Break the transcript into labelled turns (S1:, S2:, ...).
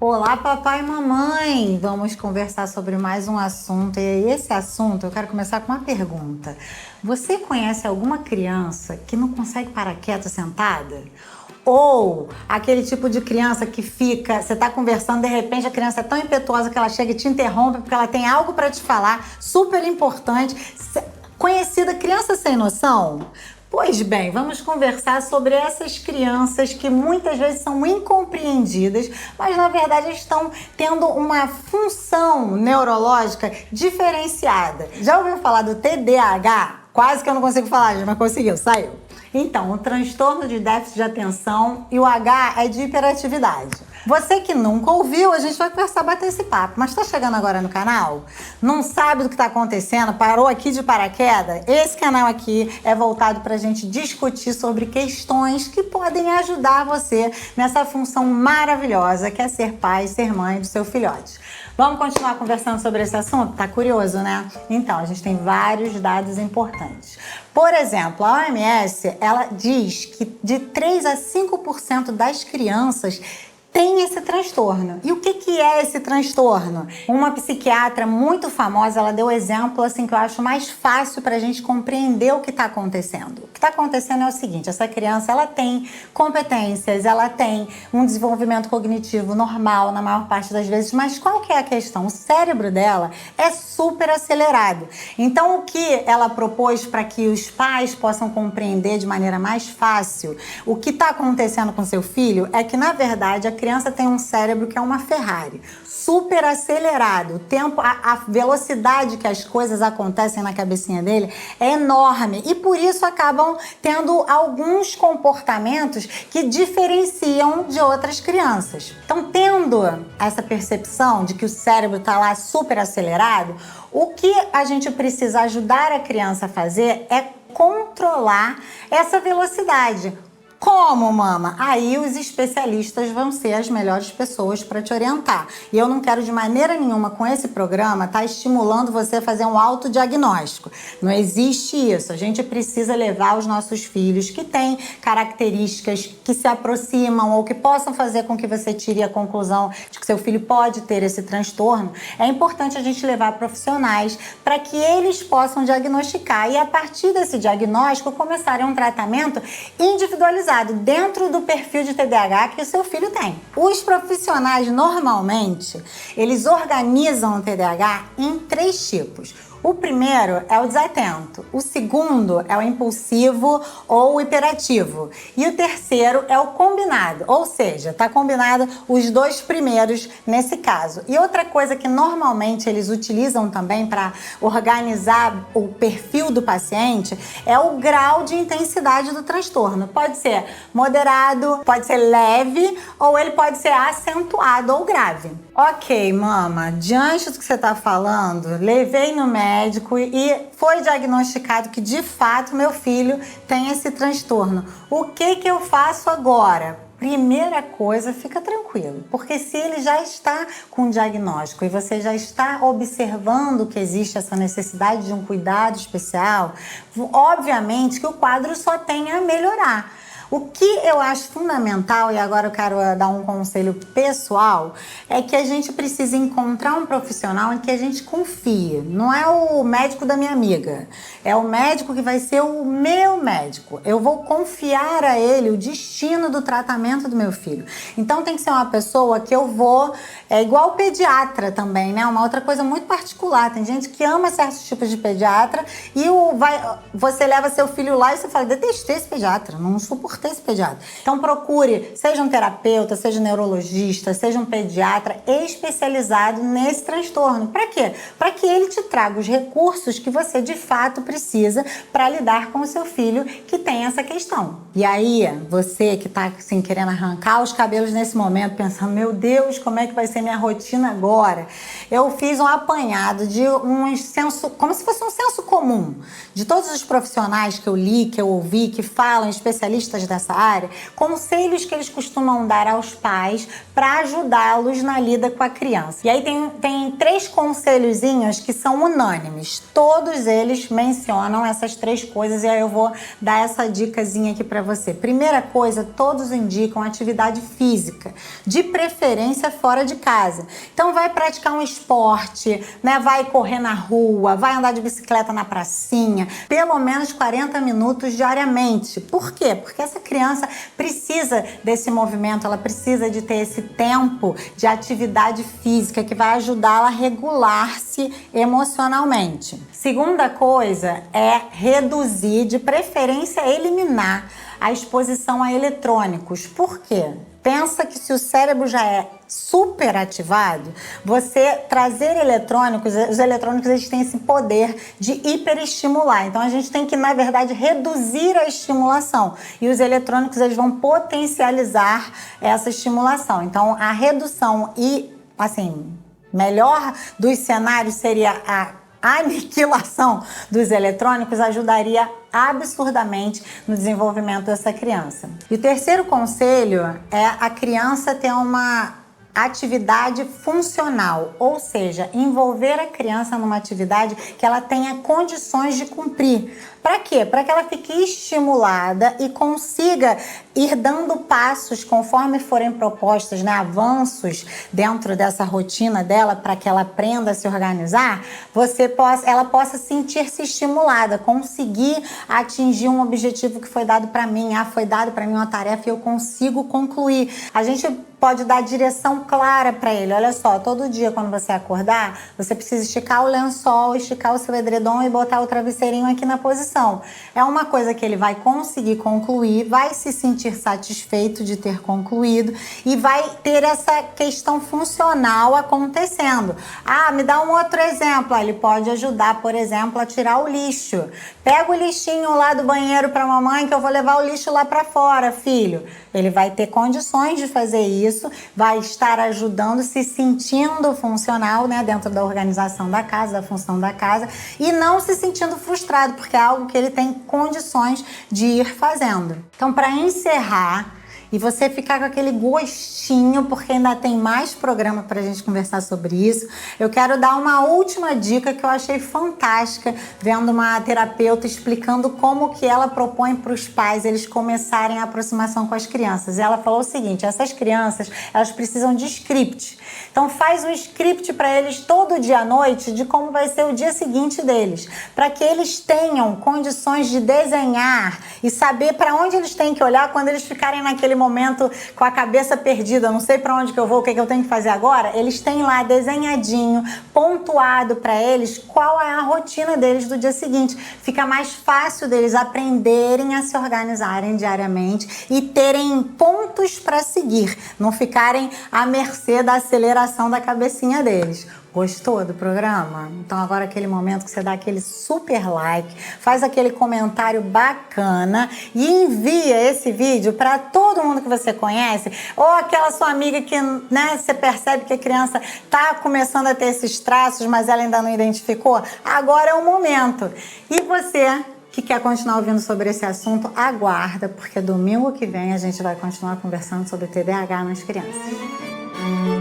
S1: Olá, papai e mamãe! Vamos conversar sobre mais um assunto. E esse assunto eu quero começar com uma pergunta. Você conhece alguma criança que não consegue parar quieta sentada? Ou aquele tipo de criança que fica, você está conversando, de repente a criança é tão impetuosa que ela chega e te interrompe porque ela tem algo para te falar, super importante. Conhecida criança sem noção? Pois bem, vamos conversar sobre essas crianças que muitas vezes são incompreendidas, mas na verdade estão tendo uma função neurológica diferenciada. Já ouviu falar do TDAH? Quase que eu não consigo falar, mas conseguiu, saiu. Então, o transtorno de déficit de atenção e o H é de hiperatividade. Você que nunca ouviu, a gente vai conversar, bater esse papo, mas está chegando agora no canal? Não sabe do que está acontecendo? Parou aqui de paraquedas? Esse canal aqui é voltado para a gente discutir sobre questões que podem ajudar você nessa função maravilhosa que é ser pai e ser mãe do seu filhote. Vamos continuar conversando sobre esse assunto? Tá curioso, né? Então, a gente tem vários dados importantes. Por exemplo, a OMS, ela diz que de 3 a 5% das crianças tem esse transtorno. E o que é esse transtorno? Uma psiquiatra muito famosa, ela deu um exemplo assim que eu acho mais fácil para a gente compreender o que está acontecendo. O que está acontecendo é o seguinte: essa criança, ela tem competências, ela tem um desenvolvimento cognitivo normal na maior parte das vezes, mas qual que é a questão? O cérebro dela é super acelerado. Então, o que ela propôs para que os pais possam compreender de maneira mais fácil o que está acontecendo com seu filho é que, na verdade, a criança tem um cérebro que é uma Ferrari, super acelerado. O tempo, a velocidade que as coisas acontecem na cabecinha dele é enorme e por isso acabam tendo alguns comportamentos que diferenciam de outras crianças. Então, tendo essa percepção de que o cérebro está lá super acelerado, o que a gente precisa ajudar a criança a fazer é controlar essa velocidade. Como, mama? Aí os especialistas vão ser as melhores pessoas para te orientar. E eu não quero de maneira nenhuma com esse programa estar estimulando você a fazer um autodiagnóstico. Não existe isso. A gente precisa levar os nossos filhos que têm características que se aproximam ou que possam fazer com que você tire a conclusão de que seu filho pode ter esse transtorno. É importante a gente levar profissionais para que eles possam diagnosticar e a partir desse diagnóstico começarem um tratamento individualizado dentro do perfil de TDAH que o seu filho tem. Os profissionais, normalmente, eles organizam o TDAH em 3 tipos. O primeiro é o desatento, o segundo é o impulsivo ou o hiperativo e o terceiro é o combinado, ou seja, está combinado os 2 primeiros nesse caso. E outra coisa que normalmente eles utilizam também para organizar o perfil do paciente é o grau de intensidade do transtorno. Pode ser moderado, pode ser leve ou ele pode ser acentuado ou grave. Ok, mama, diante do que você está falando, levei no médico e foi diagnosticado que de fato meu filho tem esse transtorno. O que eu faço agora? Primeira coisa, fica tranquilo, porque se ele já está com um diagnóstico e você já está observando que existe essa necessidade de um cuidado especial, obviamente que o quadro só tem a melhorar. O que eu acho fundamental, e agora eu quero dar um conselho pessoal, é que a gente precisa encontrar um profissional em que a gente confie. Não é o médico da minha amiga, é o médico que vai ser o meu médico. Eu vou confiar a ele o destino do tratamento do meu filho. Então tem que ser uma pessoa que eu vou... É igual o pediatra também, né? Uma outra coisa muito particular. Tem gente que ama certos tipos de pediatra e você leva seu filho lá e você fala: detestei esse pediatra, não suportei esse pediatra. Então procure, seja um terapeuta, seja um neurologista, seja um pediatra especializado nesse transtorno. Para quê? Para que ele te traga os recursos que você de fato precisa para lidar com o seu filho que tem essa questão. E aí, você que está assim, querendo arrancar os cabelos nesse momento, pensando: meu Deus, como é que vai ser ser minha rotina agora, eu fiz um apanhado de como se fosse um senso comum de todos os profissionais que eu li, que eu ouvi, que falam, especialistas dessa área, conselhos que eles costumam dar aos pais para ajudá-los na lida com a criança. E aí tem 3 conselhozinhos que são unânimes. Todos eles mencionam essas 3 coisas e aí eu vou dar essa dicasinha aqui para você. Primeira coisa, todos indicam atividade física, de preferência fora de casa. Então vai praticar um esporte, né? Vai correr na rua, vai andar de bicicleta na pracinha, pelo menos 40 minutos diariamente. Por quê? Porque essa criança precisa desse movimento, ela precisa de ter esse tempo de atividade física que vai ajudá-la a regular-se emocionalmente. Segunda coisa é reduzir, de preferência eliminar a exposição a eletrônicos. Por quê? Pensa que se o cérebro já é super ativado, você trazer eletrônicos, os eletrônicos eles têm esse poder de hiperestimular. Então a gente tem que, na verdade, reduzir a estimulação. E os eletrônicos eles vão potencializar essa estimulação. Então a redução e, assim, melhor dos cenários seria a aniquilação dos eletrônicos, ajudaria absurdamente no desenvolvimento dessa criança. E o terceiro conselho é a criança ter uma atividade funcional, ou seja, envolver a criança numa atividade que ela tenha condições de cumprir. Para quê? Para que ela fique estimulada e consiga ir dando passos conforme forem propostos, né, avanços dentro dessa rotina dela, para que ela aprenda a se organizar, ela possa sentir-se estimulada, conseguir atingir um objetivo que foi dado para mim. Foi dado para mim uma tarefa e eu consigo concluir. A gente pode dar direção clara para ele. Olha só, todo dia quando você acordar, você precisa esticar o lençol, esticar o seu edredom e botar o travesseirinho aqui na posição. É uma coisa que ele vai conseguir concluir, vai se sentir satisfeito de ter concluído e vai ter essa questão funcional acontecendo. Me dá um outro exemplo. Ele pode ajudar, por exemplo, a tirar o lixo. Pega o lixinho lá do banheiro para a mamãe que eu vou levar o lixo lá para fora, filho. Ele vai ter condições de fazer isso, vai estar ajudando, se sentindo funcional, né, dentro da organização da casa, da função da casa, e não se sentindo frustrado, porque é algo que ele tem condições de ir fazendo. Então, para encerrar, e você ficar com aquele gostinho, porque ainda tem mais programa para a gente conversar sobre isso, eu quero dar uma última dica que eu achei fantástica, vendo uma terapeuta explicando como que ela propõe para os pais eles começarem a aproximação com as crianças. E ela falou o seguinte: essas crianças, elas precisam de script. Então faz um script para eles todo dia à noite de como vai ser o dia seguinte deles, para que eles tenham condições de desenhar e saber para onde eles têm que olhar quando eles ficarem naquele momento com a cabeça perdida, não sei para onde que eu vou, o que eu tenho que fazer agora. Eles têm lá desenhadinho, pontuado para eles qual é a rotina deles do dia seguinte. Fica mais fácil deles aprenderem a se organizarem diariamente e terem pontos para seguir, não ficarem à mercê da aceleração da cabecinha deles. Gostou do programa? Então agora aquele momento que você dá aquele super like, faz aquele comentário bacana e envia esse vídeo para todo mundo que você conhece, ou aquela sua amiga que, né, você percebe que a criança tá começando a ter esses traços, mas ela ainda não identificou. Agora é o momento. E você que quer continuar ouvindo sobre esse assunto, aguarda, porque domingo que vem a gente vai continuar conversando sobre TDAH nas crianças.